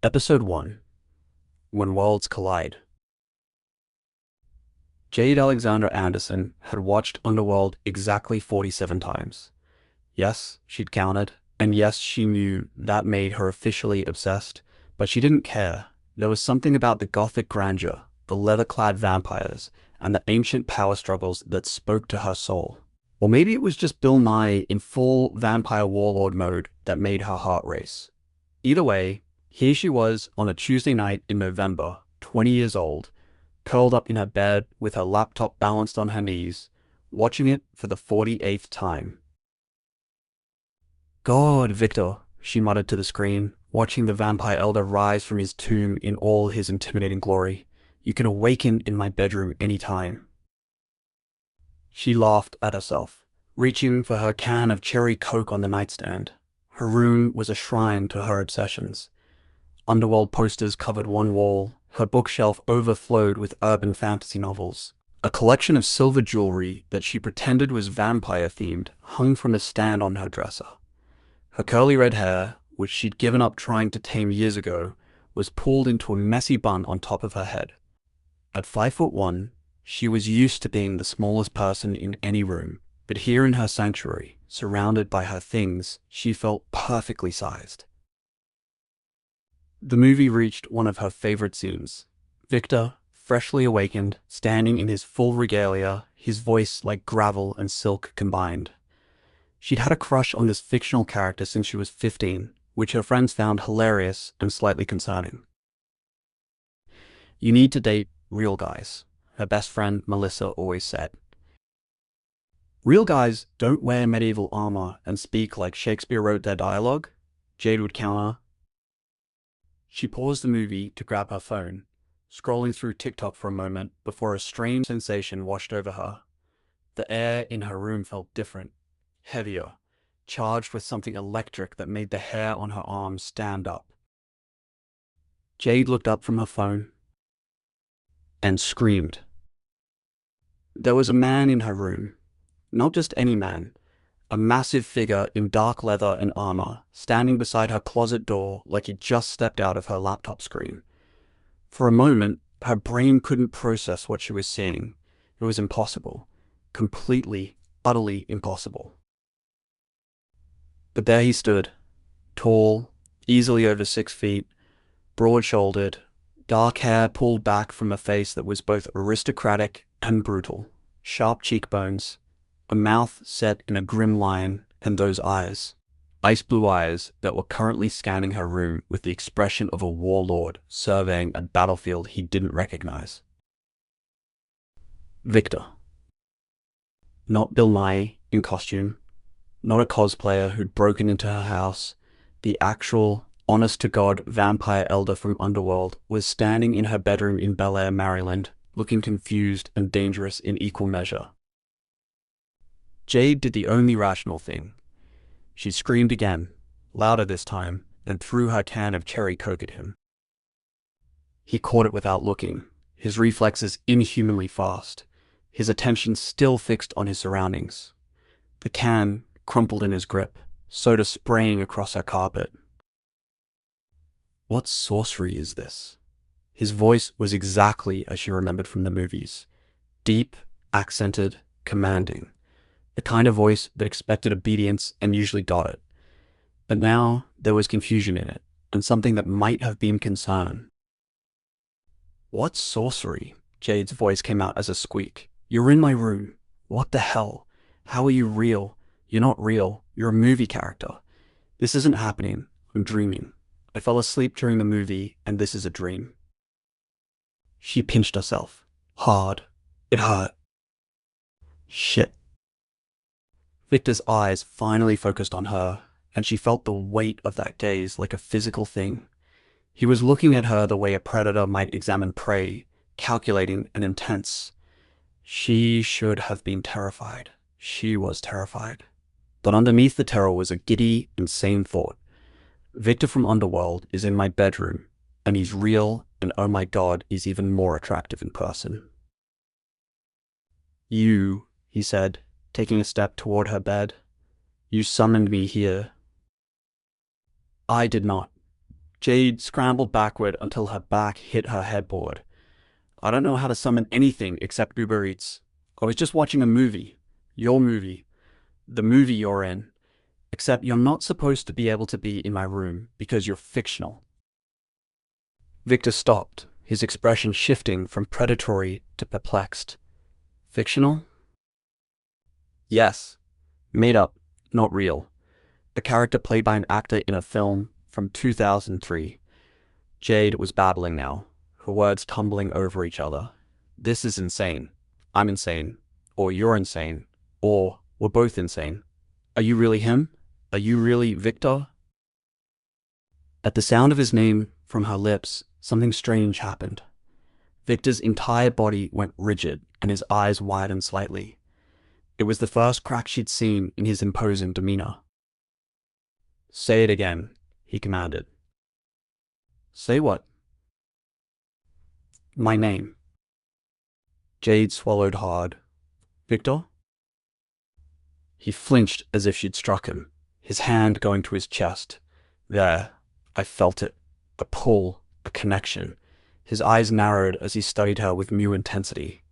Episode 1: When Worlds Collide. Jade Alexander Anderson had watched Underworld exactly 47 times. Yes, she'd counted, and yes, she knew that made her officially obsessed, but she didn't care. There was something about the gothic grandeur, the leather-clad vampires, and the ancient power struggles that spoke to her soul. Or maybe it was just Bill Nye in full vampire warlord mode that made her heart race. Either way, here she was on a Tuesday night in November, 20 years old, curled up in her bed with her laptop balanced on her knees, watching it for the 48th time. "God, Victor," she muttered to the screen, watching the vampire elder rise from his tomb in all his intimidating glory. "You can awaken in my bedroom any time." She laughed at herself, reaching for her can of cherry Coke on the nightstand. Her room was a shrine to her obsessions. Underworld posters covered one wall. Her bookshelf overflowed with urban fantasy novels. A collection of silver jewelry that she pretended was vampire-themed hung from a stand on her dresser. Her curly red hair, which she'd given up trying to tame years ago, was pulled into a messy bun on top of her head. At 5'1", she was used to being the smallest person in any room, but here in her sanctuary, surrounded by her things, she felt perfectly sized. The movie reached one of her favorite scenes. Victor, freshly awakened, standing in his full regalia, his voice like gravel and silk combined. She'd had a crush on this fictional character since she was 15, which her friends found hilarious and slightly concerning. "You need to date real guys," her best friend Melissa always said. "Real guys don't wear medieval armor and speak like Shakespeare wrote their dialogue," Jade would counter. She paused the movie to grab her phone, scrolling through TikTok for a moment before a strange sensation washed over her. The air in her room felt different, heavier, charged with something electric that made the hair on her arms stand up. Jade looked up from her phone and screamed. There was a man in her room. Not just any man. A massive figure in dark leather and armor, standing beside her closet door like he'd just stepped out of her laptop screen. For a moment, her brain couldn't process what she was seeing. It was impossible. Completely, utterly impossible. But there he stood, tall, easily over 6 feet, broad-shouldered, dark hair pulled back from a face that was both aristocratic and brutal, sharp cheekbones, a mouth set in a grim line, and those eyes, ice blue eyes that were currently scanning her room with the expression of a warlord surveying a battlefield he didn't recognize. Victor. Not Bill Nye in costume, not a cosplayer who'd broken into her house. The actual, honest-to-God vampire elder from Underworld was standing in her bedroom in Bel Air, Maryland, looking confused and dangerous in equal measure. Jade did the only rational thing. She screamed again, louder this time, and threw her can of cherry Coke at him. He caught it without looking, his reflexes inhumanly fast, his attention still fixed on his surroundings. The can crumpled in his grip, soda spraying across her carpet. "What sorcery is this?" His voice was exactly as she remembered from the movies. Deep, accented, commanding. The kind of voice that expected obedience and usually got it. But now there was confusion in it, and something that might have been concern. "What sorcery?" Jade's voice came out as a squeak. "You're in my room. What the hell? How are you real? You're not real. You're a movie character. This isn't happening. I'm dreaming. I fell asleep during the movie, and this is a dream." She pinched herself. Hard. It hurt. Shit. Victor's eyes finally focused on her, and she felt the weight of that gaze like a physical thing. He was looking at her the way a predator might examine prey, calculating and intense. She should have been terrified. She was terrified. But underneath the terror was a giddy, insane thought. Victor from Underworld is in my bedroom, and he's real, and oh my God, he's even more attractive in person. "You," he said, taking a step toward her bed. "You summoned me here." "I did not." Jade scrambled backward until her back hit her headboard. I don't know how to summon anything except Uber Eats. I was just watching a movie. Your movie. The movie you're in. Except you're not supposed to be able to be in my room because you're fictional. Victor stopped, his expression shifting from predatory to perplexed. Fictional? Yes. Made up, not real. A character played by an actor in a film from 2003. Jade was babbling now, her words tumbling over each other. This is insane. I'm insane. Or you're insane. Or we're both insane. Are you really him? Are you really Victor? At the sound of his name from her lips, something strange happened. Victor's entire body went rigid and his eyes widened slightly. It was the first crack she'd seen in his imposing demeanor. Say it again, he commanded. Say what? My name. Jade swallowed hard. Victor? He flinched as if she'd struck him, his hand going to his chest. There, I felt it. A pull, a connection. His eyes narrowed as he studied her with new intensity.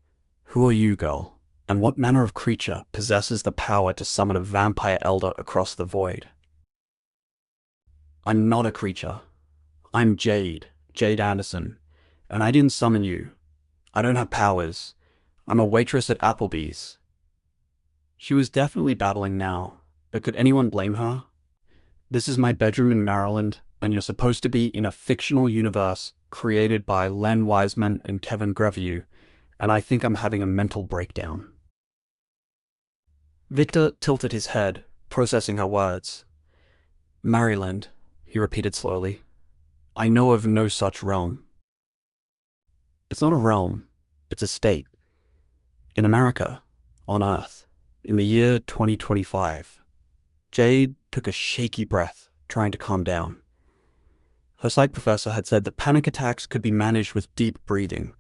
Who are you, girl? And what manner of creature possesses the power to summon a vampire elder across the void? I'm not a creature. I'm Jade Anderson, and I didn't summon you. I don't have powers. I'm a waitress at Applebee's. She was definitely battling now, but could anyone blame her? This is my bedroom in Maryland, and you're supposed to be in a fictional universe created by Len Wiseman and Kevin Grevioux, and I think I'm having a mental breakdown. Victor tilted his head, processing her words. Maryland, he repeated slowly. I know of no such realm. It's not a realm, it's a state. In America, on Earth, in the year 2025. Jade took a shaky breath, trying to calm down. Her psych professor had said that panic attacks could be managed with deep breathing.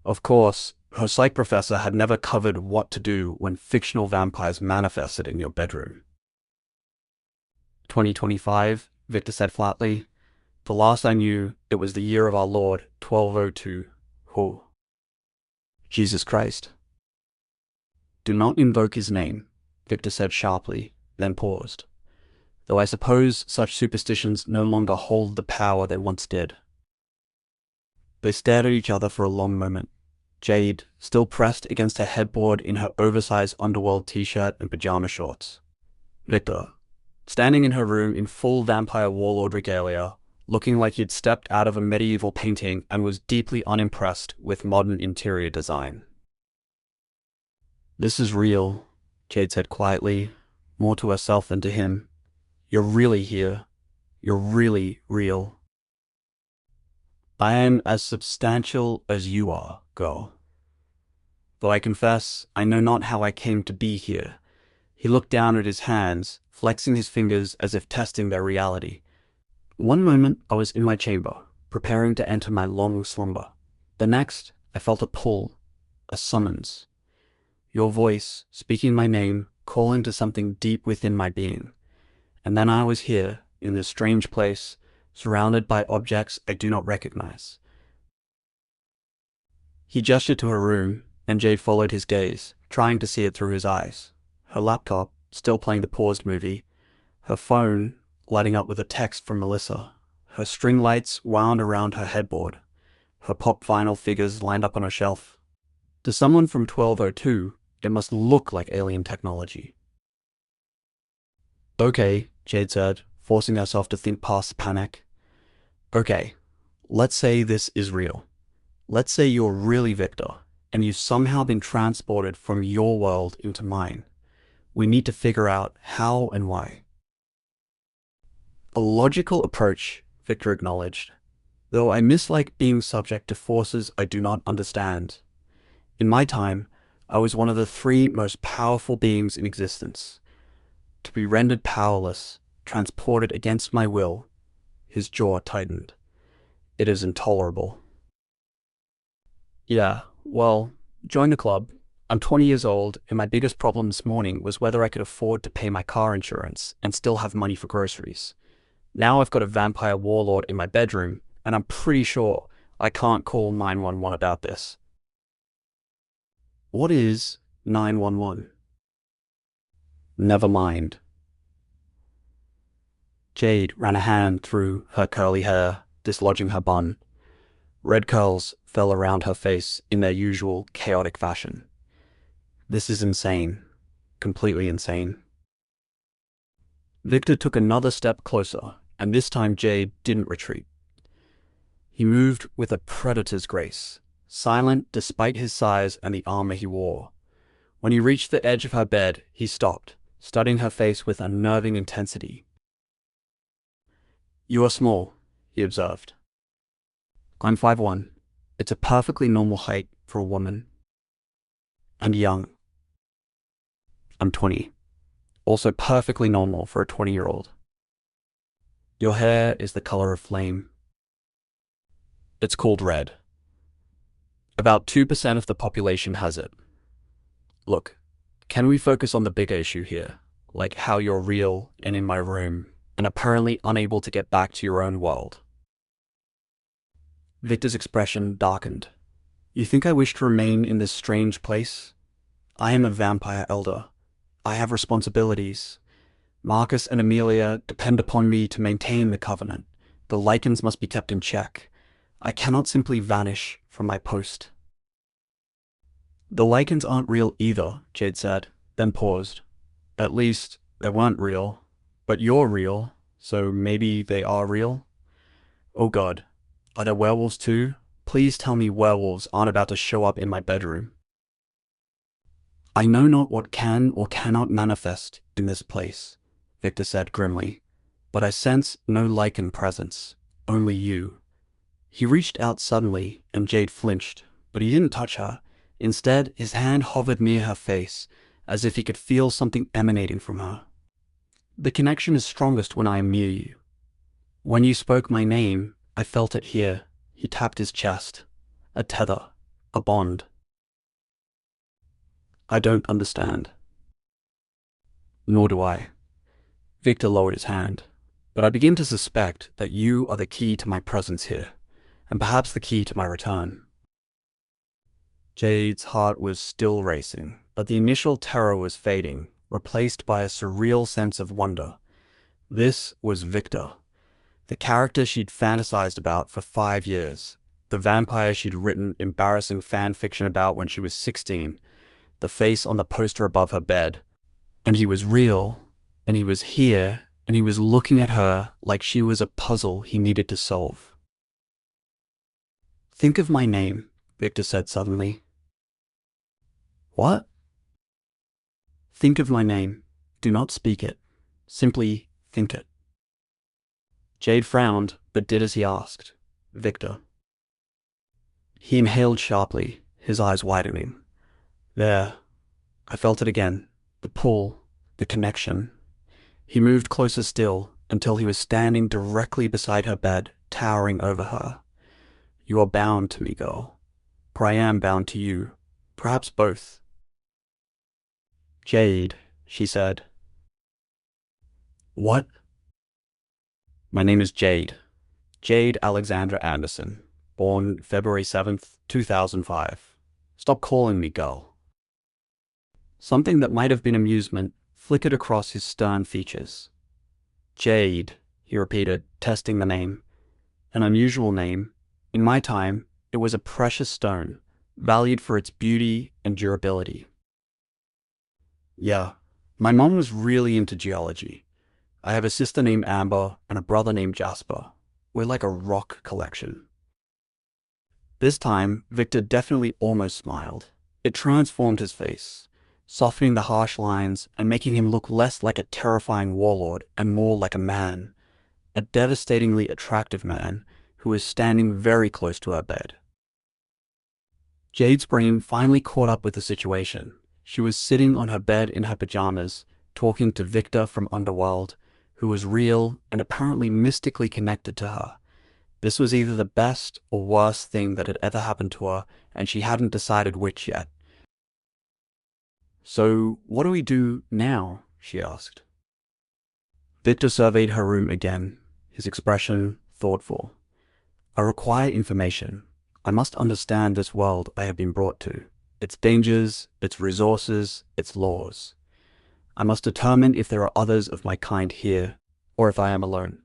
Of course, her psych professor had never covered what to do when fictional vampires manifested in your bedroom. 2025, Victor said flatly. The last I knew, it was the year of our Lord, 1202. Oh. Jesus Christ. Do not invoke his name, Victor said sharply, then paused. Though I suppose such superstitions no longer hold the power they once did. They stared at each other for a long moment. Jade, still pressed against her headboard in her oversized underworld t-shirt and pajama shorts. Victor, standing in her room in full vampire warlord regalia, looking like he'd stepped out of a medieval painting and was deeply unimpressed with modern interior design. This is real, Jade said quietly, more to herself than to him. You're really here. You're really real. I am as substantial as you are, girl. Though I confess, I know not how I came to be here. He looked down at his hands, flexing his fingers as if testing their reality. One moment I was in my chamber, preparing to enter my long slumber. The next, I felt a pull, a summons. Your voice, speaking my name, calling to something deep within my being. And then I was here, in this strange place, surrounded by objects I do not recognize. He gestured to her room, and Jade followed his gaze, trying to see it through his eyes. Her laptop, still playing the paused movie. Her phone, lighting up with a text from Melissa. Her string lights wound around her headboard. Her pop vinyl figures lined up on a shelf. To someone from 1202, it must look like alien technology. Okay, Jade said, forcing herself to think past the panic. Okay, let's say this is real. Let's say you're really Victor, and you've somehow been transported from your world into mine. We need to figure out how and why. A logical approach, Victor acknowledged, though I mislike being subject to forces I do not understand. In my time, I was one of the 3 most powerful beings in existence. To be rendered powerless, transported against my will, his jaw tightened. It is intolerable. Yeah, well, join the club. I'm 20 years old, and my biggest problem this morning was whether I could afford to pay my car insurance and still have money for groceries. Now I've got a vampire warlord in my bedroom, and I'm pretty sure I can't call 911 about this. What is 911? Never mind. Jade ran a hand through her curly hair, dislodging her bun. Red curls fell around her face in their usual chaotic fashion. This is insane. Completely insane. Victor took another step closer, and this time Jade didn't retreat. He moved with a predator's grace, silent despite his size and the armor he wore. When he reached the edge of her bed, he stopped, studying her face with unnerving intensity. "You are small," he observed. "I'm 5'1". It's a perfectly normal height for a woman. And young. I'm 20. Also perfectly normal for a 20-year-old. Your hair is the color of flame. It's called red. About 2% of the population has it. Look, can we focus on the bigger issue here, like how you're real and in my room, and apparently unable to get back to your own world?" Victor's expression darkened. "You think I wish to remain in this strange place? I am a vampire elder. I have responsibilities. Marcus and Amelia depend upon me to maintain the covenant. The Lycans must be kept in check. I cannot simply vanish from my post." "The Lycans aren't real either," Jade said, then paused. "At least, they weren't real. But you're real, so maybe they are real? Oh God, are there werewolves too? Please tell me werewolves aren't about to show up in my bedroom." "I know not what can or cannot manifest in this place," Victor said grimly, "but I sense no Lycan presence, only you." He reached out suddenly, and Jade flinched, but he didn't touch her. Instead, his hand hovered near her face, as if he could feel something emanating from her. "The connection is strongest when I am near you. When you spoke my name, I felt it here." He tapped his chest. "A tether. A bond." "I don't understand." "Nor do I." Victor lowered his hand. "But I begin to suspect that you are the key to my presence here, and perhaps the key to my return." Jade's heart was still racing, but the initial terror was fading, replaced by a surreal sense of wonder. This was Victor, the character she'd fantasized about for 5 years, the vampire she'd written embarrassing fan fiction about when she was 16, the face on the poster above her bed. And he was real, and he was here, and he was looking at her like she was a puzzle he needed to solve. "Think of my name," Victor said suddenly. "What?" "Think of my name. Do not speak it. Simply think it." Jade frowned, but did as he asked. "Victor." He inhaled sharply, his eyes widening. "There. I felt it again. The pull. The connection." He moved closer still, until he was standing directly beside her bed, towering over her. "You are bound to me, girl. For I am bound to you. Perhaps both." "Jade," she said. "What?" "My name is Jade. Jade Alexandra Anderson. Born February 7th, 2005. Stop calling me girl." Something that might have been amusement flickered across his stern features. "Jade," he repeated, testing the name. "An unusual name. In my time, it was a precious stone, valued for its beauty and durability." "Yeah, my mom was really into geology. I have a sister named Amber and a brother named Jasper. We're like a rock collection." This time, Victor definitely almost smiled. It transformed his face, softening the harsh lines and making him look less like a terrifying warlord and more like a man, a devastatingly attractive man who was standing very close to her bed. Jade's brain finally caught up with the situation. She was sitting on her bed in her pajamas, talking to Victor from Underworld, who was real and apparently mystically connected to her. This was either the best or worst thing that had ever happened to her, and she hadn't decided which yet. "So, what do we do now?" she asked. Victor surveyed her room again. his expression thoughtful. I require information. I must understand this world I have been brought to, its dangers, its resources, its laws. I must determine if there are others of my kind here, or if I am alone.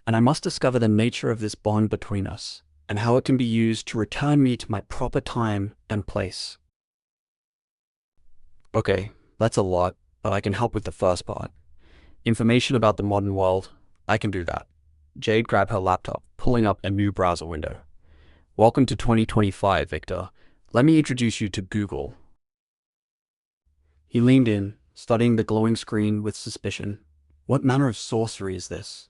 And I must discover the nature of this bond between us, and how it can be used to return me to my proper time and place. Okay, that's a lot, but I can help with the first part. Information about the modern world, I can do that. Jade grabbed her laptop, pulling up a new browser window. Welcome to 2025, Victor. Let me introduce you to Google. He leaned in, studying the glowing screen with suspicion. What manner of sorcery is this?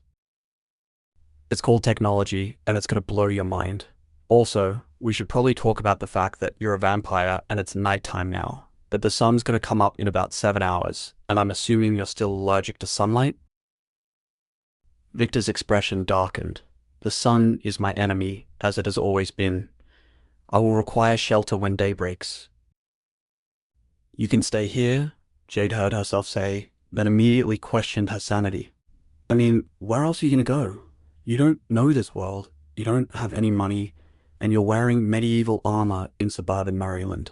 It's called technology, and it's gonna blow your mind. Also, we should probably talk about the fact that you're a vampire and it's nighttime now, that the sun's gonna come up in about 7 hours, and I'm assuming you're still allergic to sunlight? Victor's expression darkened. The sun is my enemy, as it has always been. I will require shelter when day breaks. You can stay here, Jade heard herself say, then immediately questioned her sanity. I mean, where else are you gonna go? You don't know this world, you don't have any money, and you're wearing medieval armor in suburban Maryland.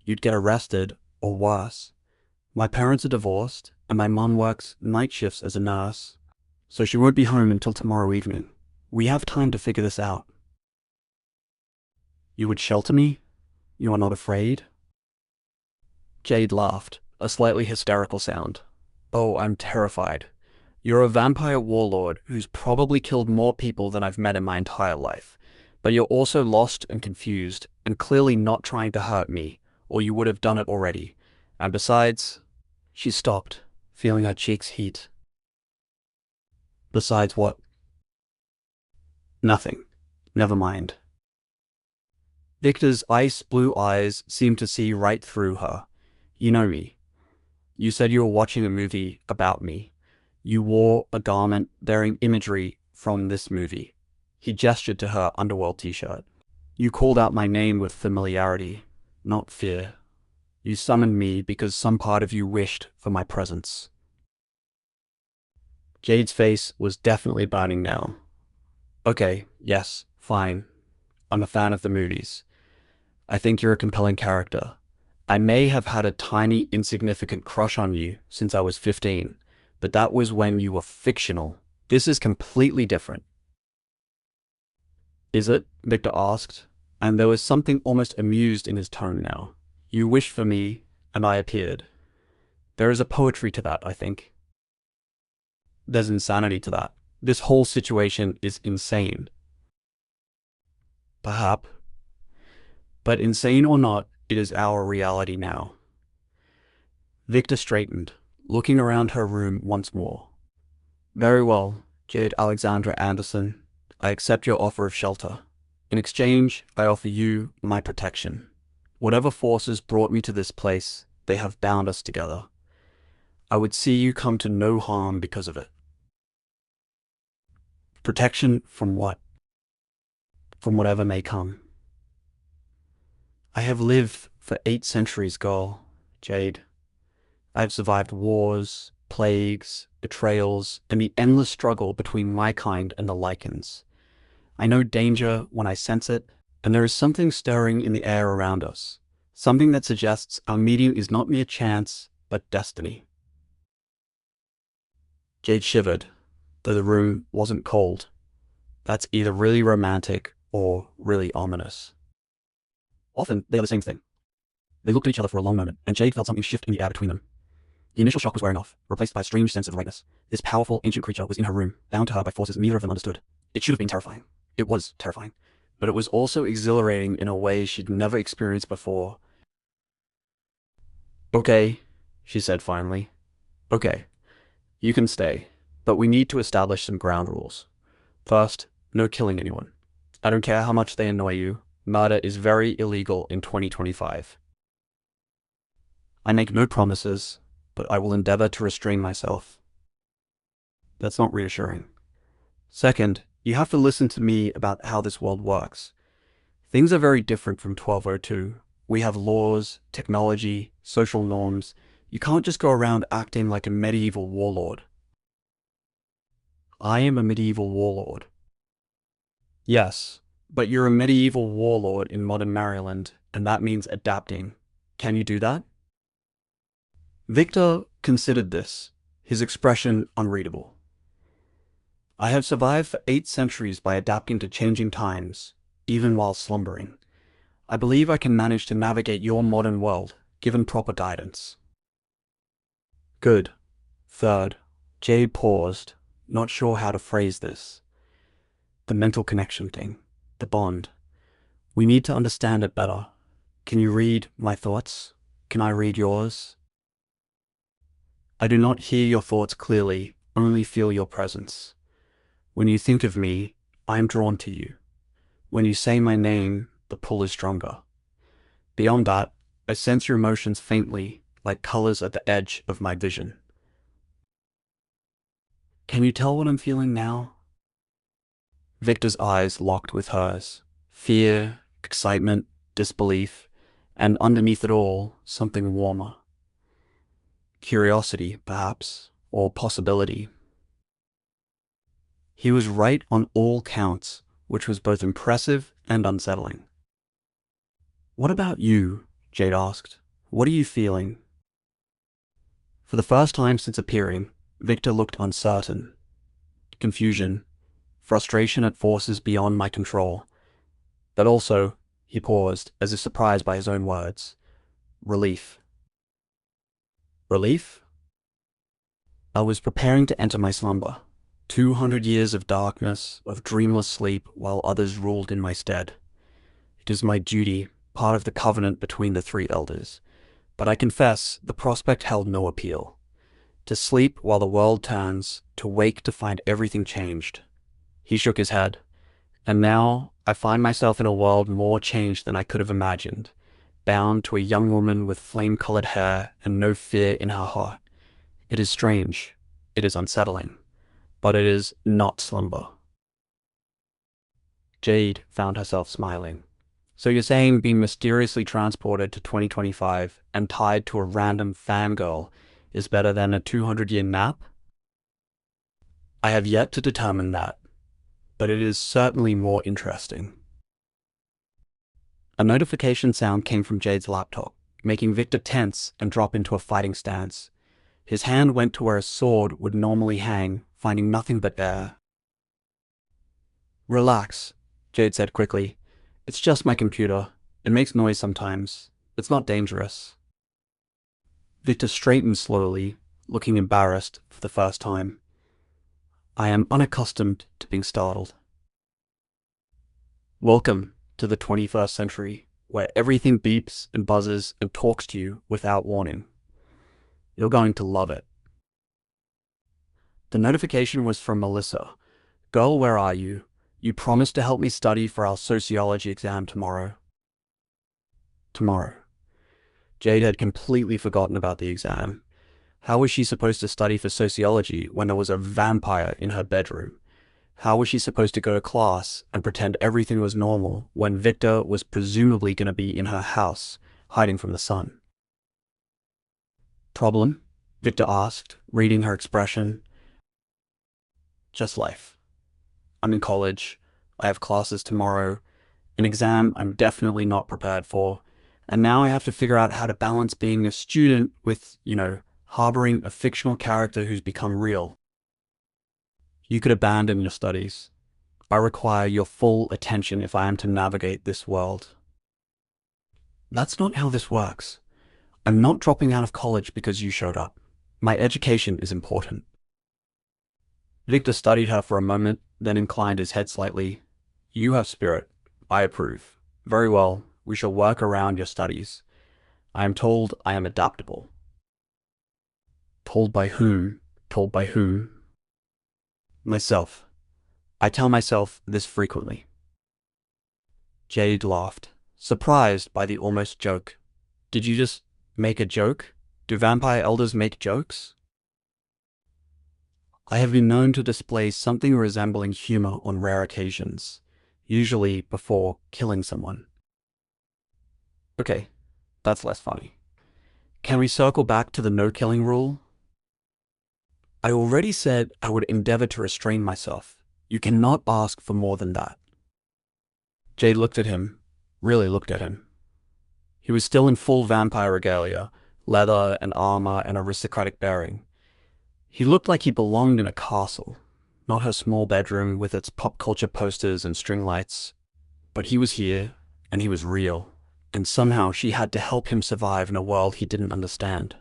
You'd get arrested, or worse. My parents are divorced, and my mom works night shifts as a nurse, so she won't be home until tomorrow evening. We have time to figure this out. You would shelter me? You are not afraid? Jade laughed, a slightly hysterical sound. Oh, I'm terrified. You're a vampire warlord who's probably killed more people than I've met in my entire life. But you're also lost and confused, and clearly not trying to hurt me, or you would have done it already. And besides... She stopped, feeling her cheeks heat. Besides what? Nothing. Never mind. Victor's ice blue eyes seemed to see right through her. You know me. You said you were watching a movie about me. You wore a garment bearing imagery from this movie. He gestured to her underworld t-shirt. You called out my name with familiarity, not fear. You summoned me because some part of you wished for my presence. Jade's face was definitely burning now. Okay, yes, fine. I'm a fan of the movies. I think you're a compelling character. I may have had a tiny, insignificant crush on you since I was 15, but that was when you were fictional. This is completely different. Is it? Victor asked, and there was something almost amused in his tone now. You wished for me, and I appeared. There is a poetry to that, I think. There's insanity to that. This whole situation is insane. Perhaps. But insane or not, it is our reality now. Victor straightened, looking around her room once more. Very well, Jade Alexandra Anderson. I accept your offer of shelter. In exchange, I offer you my protection. Whatever forces brought me to this place, they have bound us together. I would see you come to no harm because of it. Protection from what? From whatever may come. I have lived for 8 centuries, girl, Jade. I have survived wars, plagues, betrayals, and the endless struggle between my kind and the Lycans. I know danger when I sense it, and there is something stirring in the air around us. Something that suggests our meeting is not mere chance, but destiny. Jade shivered, though the room wasn't cold. That's either really romantic or really ominous. Often, they are the same thing. They looked at each other for a long moment, and Jade felt something shift in the air between them. The initial shock was wearing off, replaced by a strange sense of rightness. This powerful, ancient creature was in her room, bound to her by forces neither of them understood. It should have been terrifying. It was terrifying. But it was also exhilarating in a way she'd never experienced before. Okay, she said finally. Okay, you can stay, but we need to establish some ground rules. First, no killing anyone. I don't care how much they annoy you. Murder is very illegal in 2025. I make no promises, but I will endeavor to restrain myself. That's not reassuring. Second, you have to listen to me about how this world works. Things are very different from 1202. We have laws, technology, social norms. You can't just go around acting like a medieval warlord. I am a medieval warlord. Yes, but you're a medieval warlord in modern Maryland, and that means adapting. Can you do that? Victor considered this, his expression unreadable. I have survived for 8 centuries by adapting to changing times, even while slumbering. I believe I can manage to navigate your modern world, given proper guidance. Good. Third, Jade paused, not sure how to phrase this. The mental connection thing. The bond. We need to understand it better. Can you read my thoughts? Can I read yours? I do not hear your thoughts clearly, only feel your presence. When you think of me, I am drawn to you. When you say my name, the pull is stronger. Beyond that, I sense your emotions faintly, like colors at the edge of my vision. Can you tell what I'm feeling now? Victor's eyes locked with hers. Fear, excitement, disbelief, and underneath it all, something warmer. Curiosity, perhaps, or possibility. He was right on all counts, which was both impressive and unsettling. What about you? Jade asked. What are you feeling? For the first time since appearing, Victor looked uncertain. Confusion, frustration at forces beyond my control. But also, he paused, as if surprised by his own words. Relief. Relief? I was preparing to enter my slumber. 200 years of darkness, of dreamless sleep, while others ruled in my stead. It is my duty, part of the covenant between the three elders. But I confess, the prospect held no appeal. To sleep while the world turns, to wake to find everything changed. He shook his head. And now, I find myself in a world more changed than I could have imagined, bound to a young woman with flame-colored hair and no fear in her heart. It is strange. It is unsettling. But it is not slumber. Jade found herself smiling. So you're saying being mysteriously transported to 2025 and tied to a random fangirl is better than a 200-year nap? I have yet to determine that, but it is certainly more interesting. A notification sound came from Jade's laptop, making Victor tense and drop into a fighting stance. His hand went to where a sword would normally hang, finding nothing but air. Relax, Jade said quickly. It's just my computer. It makes noise sometimes. It's not dangerous. Victor straightened slowly, looking embarrassed for the first time. I am unaccustomed to being startled. Welcome to the 21st century, where everything beeps and buzzes and talks to you without warning. You're going to love it. The notification was from Melissa. Girl, where are you? You promised to help me study for our sociology exam tomorrow. Tomorrow. Jade had completely forgotten about the exam. How was she supposed to study for sociology when there was a vampire in her bedroom? How was she supposed to go to class and pretend everything was normal when Victor was presumably going to be in her house, hiding from the sun? Problem? Victor asked, reading her expression. Just life. I'm in college. I have classes tomorrow. An exam I'm definitely not prepared for. And now I have to figure out how to balance being a student with, harboring a fictional character who's become real. You could abandon your studies. I require your full attention if I am to navigate this world. That's not how this works. I'm not dropping out of college because you showed up. My education is important. Victor studied her for a moment, then inclined his head slightly. You have spirit. I approve. Very well. We shall work around your studies. I am told I am adaptable. Told by whom? Told by whom? Myself. I tell myself this frequently. Jade laughed, surprised by the almost joke. Did you just make a joke? Do vampire elders make jokes? I have been known to display something resembling humor on rare occasions, usually before killing someone. Okay, that's less funny. Can we circle back to the no-killing rule? I already said I would endeavor to restrain myself. You cannot ask for more than that. Jade looked at him, really looked at him. He was still in full vampire regalia, leather and armor and aristocratic bearing. He looked like he belonged in a castle, not her small bedroom with its pop culture posters and string lights. But he was here, and he was real, and somehow she had to help him survive in a world he didn't understand.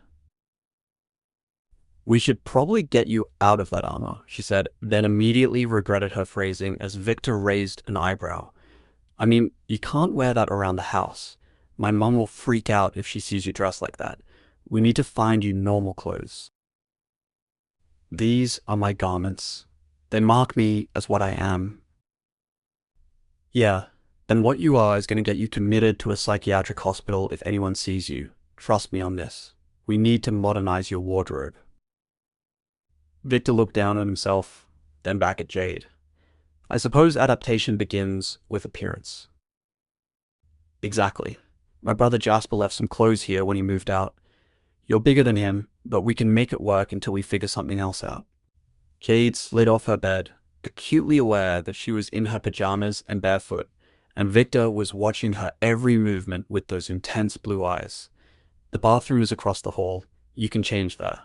We should probably get you out of that armor, she said, then immediately regretted her phrasing as Victor raised an eyebrow. I mean, you can't wear that around the house. My mom will freak out if she sees you dressed like that. We need to find you normal clothes. These are my garments. They mark me as what I am. Yeah, then what you are is going to get you committed to a psychiatric hospital if anyone sees you. Trust me on this. We need to modernize your wardrobe. Victor looked down at himself, then back at Jade. I suppose adaptation begins with appearance. Exactly. My brother Jasper left some clothes here when he moved out. You're bigger than him, but we can make it work until we figure something else out. Jade slid off her bed, acutely aware that she was in her pajamas and barefoot, and Victor was watching her every movement with those intense blue eyes. The bathroom is across the hall. You can change there.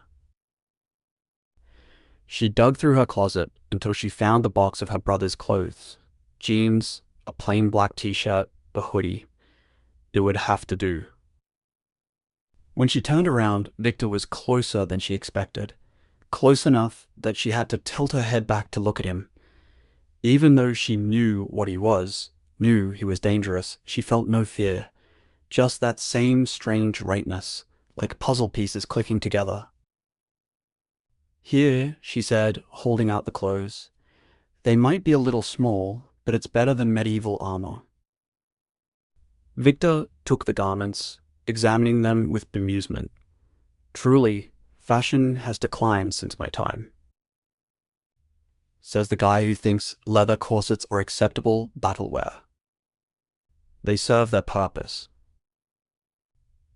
She dug through her closet until she found the box of her brother's clothes. Jeans, a plain black t-shirt, a hoodie. It would have to do. When she turned around, Victor was closer than she expected. Close enough that she had to tilt her head back to look at him. Even though she knew what he was, knew he was dangerous, she felt no fear. Just that same strange rightness, like puzzle pieces clicking together. Here, she said, holding out the clothes. They might be a little small, but it's better than medieval armor. Victor took the garments, examining them with bemusement. Truly, fashion has declined since my time. Says the guy who thinks leather corsets are acceptable battle-wear. They serve their purpose,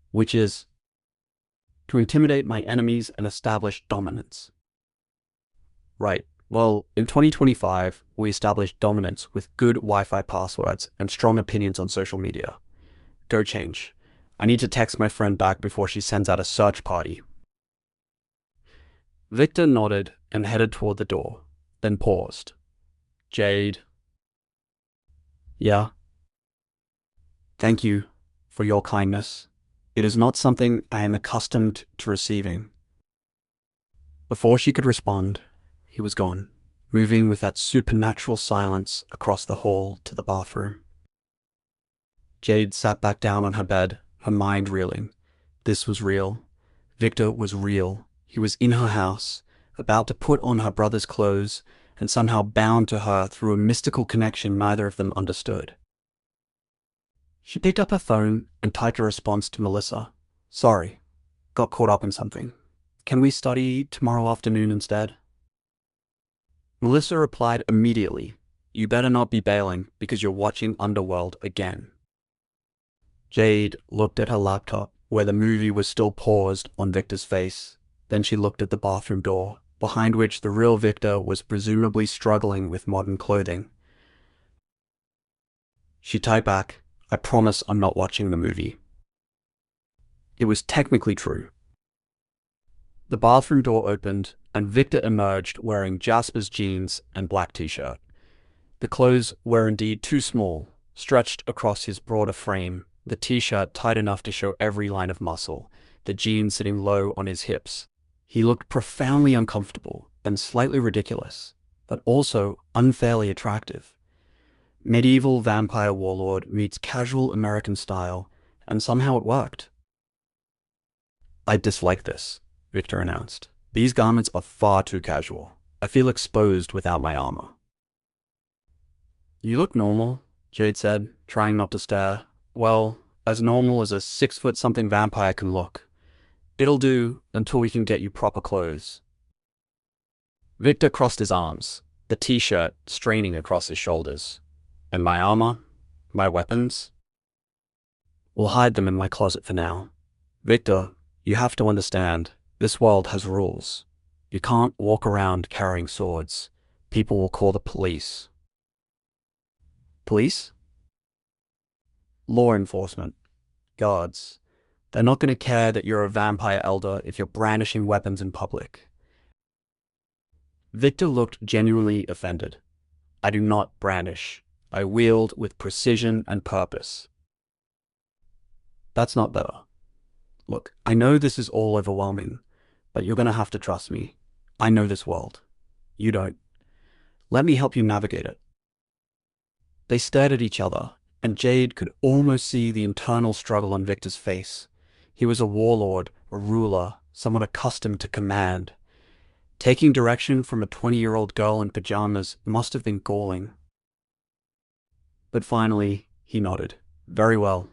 which is to intimidate my enemies and establish dominance. Right. Well, in 2025, we established dominance with good Wi-Fi passwords and strong opinions on social media. Go change. I need to text my friend back before she sends out a search party. Victor nodded and headed toward the door, then paused. Jade. Yeah. Thank you for your kindness. It is not something I am accustomed to receiving. Before she could respond, he was gone, moving with that supernatural silence across the hall to the bathroom. Jade sat back down on her bed, her mind reeling. This was real. Victor was real. He was in her house, about to put on her brother's clothes, and somehow bound to her through a mystical connection neither of them understood. She picked up her phone and typed a response to Melissa. Sorry, got caught up in something. Can we study tomorrow afternoon instead? Melissa replied immediately. You better not be bailing because you're watching Underworld again. Jade looked at her laptop where the movie was still paused on Victor's face. Then she looked at the bathroom door, behind which the real Victor was presumably struggling with modern clothing. She typed back, I promise I'm not watching the movie. It was technically true. The bathroom door opened, and Victor emerged wearing Jasper's jeans and black t-shirt. The clothes were indeed too small, stretched across his broader frame, the t-shirt tight enough to show every line of muscle, the jeans sitting low on his hips. He looked profoundly uncomfortable and slightly ridiculous, but also unfairly attractive. Medieval vampire warlord meets casual American style, and somehow it worked. I dislike this, Victor announced. These garments are far too casual. I feel exposed without my armor. You look normal, Jade said, trying not to stare. Well, as normal as a 6-foot-something vampire can look. It'll do until we can get you proper clothes. Victor crossed his arms, the t-shirt straining across his shoulders. And my armor? My weapons? We'll hide them in my closet for now. Victor, you have to understand, this world has rules. You can't walk around carrying swords. People will call the police. Police? Law enforcement. Guards. They're not going to care that you're a vampire elder if you're brandishing weapons in public. Victor looked genuinely offended. I do not brandish. I wield with precision and purpose. That's not better. Look, I know this is all overwhelming, but you're going to have to trust me. I know this world. You don't. Let me help you navigate it. They stared at each other, and Jade could almost see the internal struggle on Victor's face. He was a warlord, a ruler, someone accustomed to command. Taking direction from a 20-year-old girl in pajamas must have been galling. But finally, he nodded. Very well.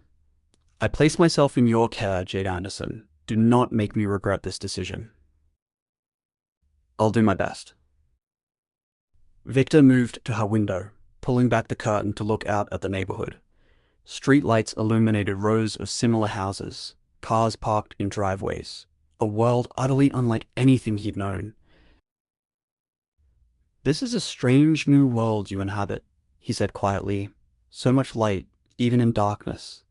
I place myself in your care, Jade Anderson. Do not make me regret this decision. I'll do my best. Victor moved to her window, pulling back the curtain to look out at the neighborhood. Street lights illuminated rows of similar houses, cars parked in driveways, a world utterly unlike anything he'd known. This is a strange new world you inhabit, he said quietly. So much light, even in darkness.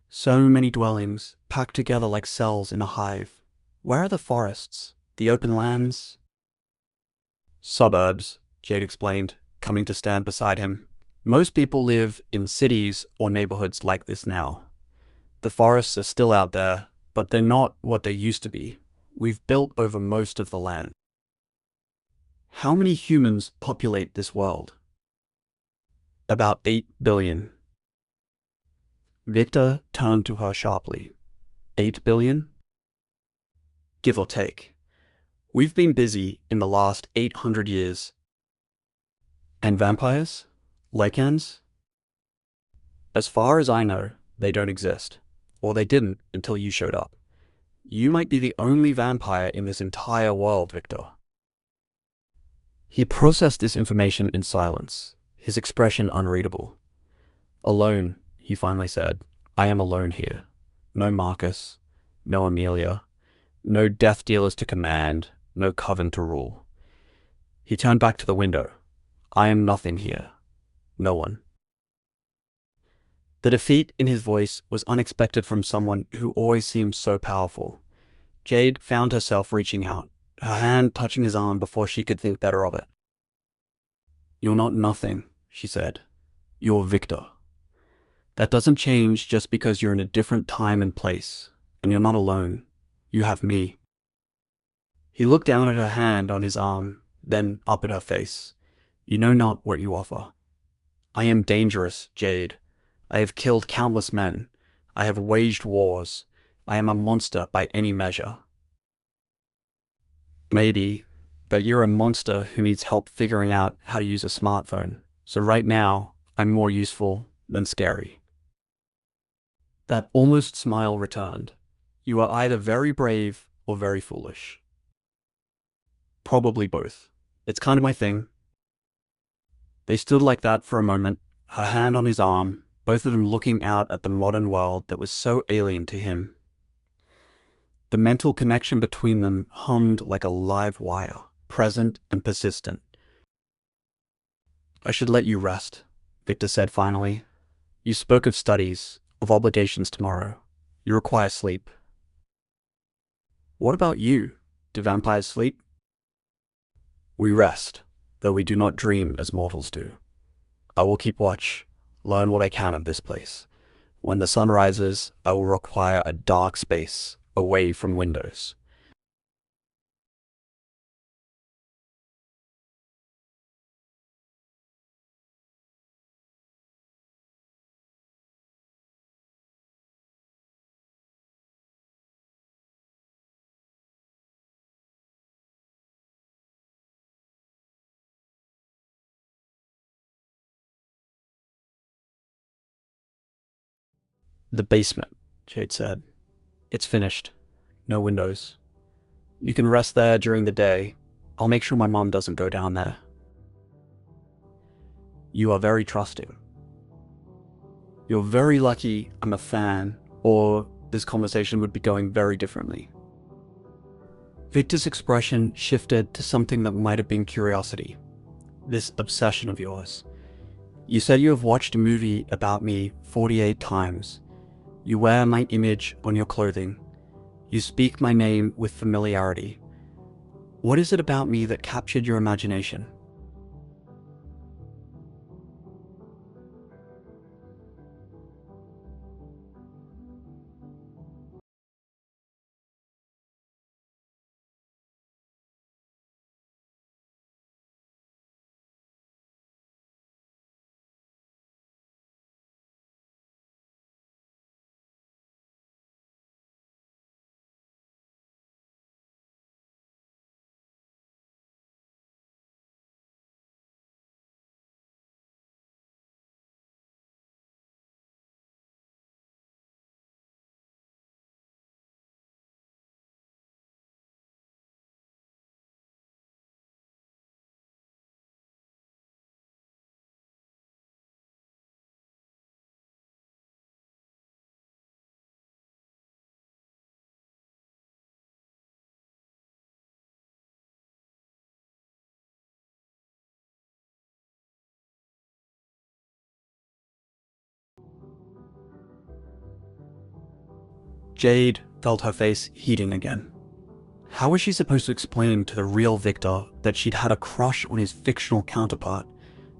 So many dwellings, packed together like cells in a hive. Where are the forests? The open lands? Suburbs, Jade explained, coming to stand beside him. Most people live in cities or neighborhoods like this now. The forests are still out there, but they're not what they used to be. We've built over most of the land. How many humans populate this world? About 8 billion. Victor turned to her sharply. 8 billion? Give or take. We've been busy in the last 800 years. And vampires? Lycans? As far as I know, they don't exist. Or they didn't until you showed up. You might be the only vampire in this entire world, Victor. He processed this information in silence, his expression unreadable. Alone, he finally said. I am alone here. No Marcus, no Amelia, no death dealers to command, no coven to rule. He turned back to the window. I am nothing here. No one. The defeat in his voice was unexpected from someone who always seemed so powerful. Jade found herself reaching out, her hand touching his arm before she could think better of it. You're not nothing, she said. You're Victor. That doesn't change just because you're in a different time and place, and you're not alone. You have me. He looked down at her hand on his arm, then up at her face. You know not what you offer. I am dangerous, Jade. I have killed countless men. I have waged wars. I am a monster by any measure. Maybe, but you're a monster who needs help figuring out how to use a smartphone. So right now, I'm more useful than scary. That almost smile returned. You are either very brave or very foolish. Probably both. It's kind of my thing. They stood like that for a moment, her hand on his arm, both of them looking out at the modern world that was so alien to him. The mental connection between them hummed like a live wire, present and persistent. I should let you rest, Victor said finally. You spoke of studies, of obligations tomorrow. You require sleep. What about you? Do vampires sleep? We rest, though we do not dream as mortals do. I will keep watch, learn what I can of this place. When the sun rises, I will require a dark space, away from windows. The basement, Jade said. It's finished. No windows. You can rest there during the day. I'll make sure my mom doesn't go down there. You are very trusting. You're very lucky I'm a fan, or this conversation would be going very differently. Victor's expression shifted to something that might have been curiosity. This obsession of yours. You said you have watched a movie about me 48 times. You wear my image on your clothing. You speak my name with familiarity. What is it about me that captured your imagination? Jade felt her face heating again. How was she supposed to explain to the real Victor that she'd had a crush on his fictional counterpart,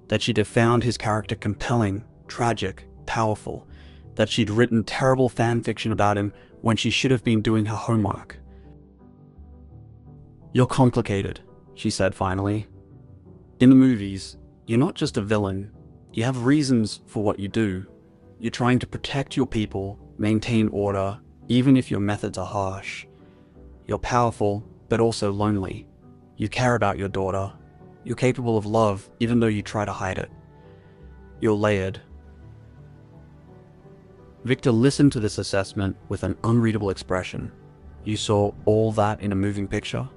that she'd have found his character compelling, tragic, powerful, that she'd written terrible fan fiction about him when she should have been doing her homework? "You're complicated," she said finally. "In the movies, you're not just a villain. You have reasons for what you do. You're trying to protect your people, maintain order, even if your methods are harsh. You're powerful, but also lonely. You care about your daughter. You're capable of love, even though you try to hide it. You're layered." Victor listened to this assessment with an unreadable expression. "You saw all that in a moving picture?"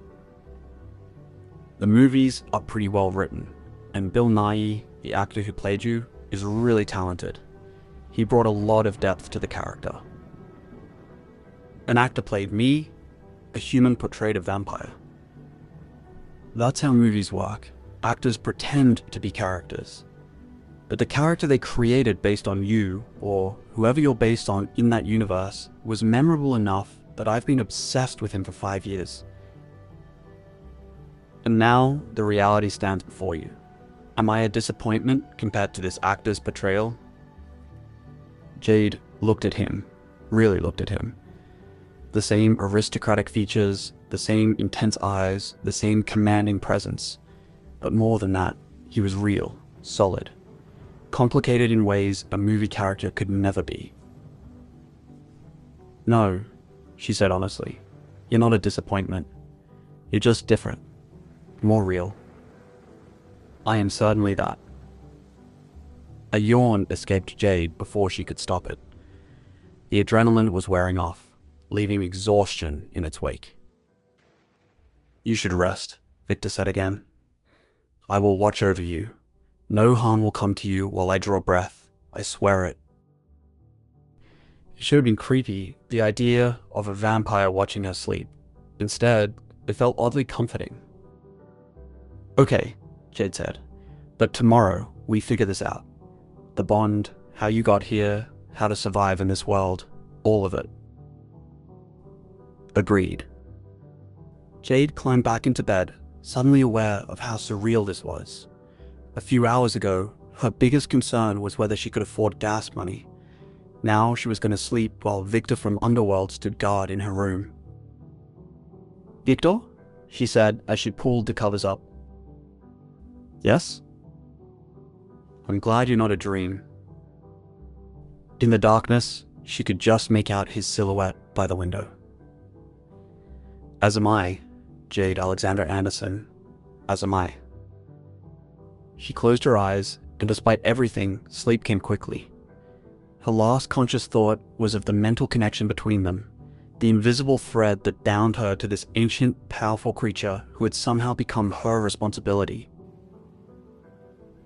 "The movies are pretty well written, and Bill Nighy, the actor who played you, is really talented. He brought a lot of depth to the character." "An actor played me? A human portrayed a vampire?" "That's how movies work. Actors pretend to be characters. But the character they created based on you, or whoever you're based on in that universe, was memorable enough that I've been obsessed with him for 5 years. And now the reality stands before you. Am I a disappointment compared to this actor's portrayal?" Jade looked at him, really looked at him. The same aristocratic features, the same intense eyes, the same commanding presence. But more than that, he was real, solid, complicated in ways a movie character could never be. "No," she said honestly. "You're not a disappointment. You're just different. More real." "I am certainly that." A yawn escaped Jade before she could stop it. The adrenaline was wearing off, leaving exhaustion in its wake. "You should rest," Victor said again. "I will watch over you. No harm will come to you while I draw breath. I swear it." It should have been creepy, the idea of a vampire watching her sleep. Instead, it felt oddly comforting. "Okay," Jade said, "but tomorrow we figure this out. The bond, how you got here, how to survive in this world, all of it." "Agreed." Jade climbed back into bed, suddenly aware of how surreal this was. A few hours ago, her biggest concern was whether she could afford gas money. Now she was going to sleep while Victor from Underworld stood guard in her room. "Victor?" she said as she pulled the covers up. "Yes?" "I'm glad you're not a dream." In the darkness, she could just make out his silhouette by the window. "As am I, Jade Alexander Anderson. As am I." She closed her eyes, and despite everything, sleep came quickly. Her last conscious thought was of the mental connection between them, the invisible thread that bound her to this ancient, powerful creature who had somehow become her responsibility.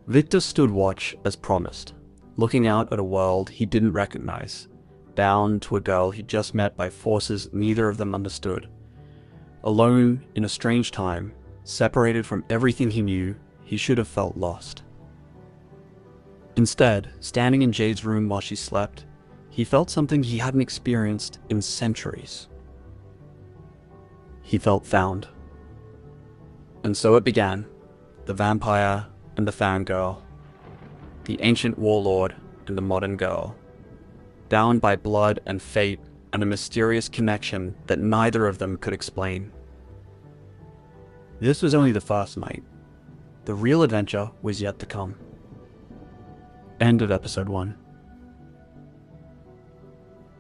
Victor stood watch as promised, looking out at a world he didn't recognize, bound to a girl he'd just met by forces neither of them understood. alone in a strange time, separated from everything he knew, he should have felt lost. Instead, standing in Jade's room while she slept, he felt something he hadn't experienced in centuries. He felt found. And so it began. The vampire and the fangirl. The ancient warlord and the modern girl. Bound by blood and fate and a mysterious connection that neither of them could explain. This was only the first night. The real adventure was yet to come. End of episode 1.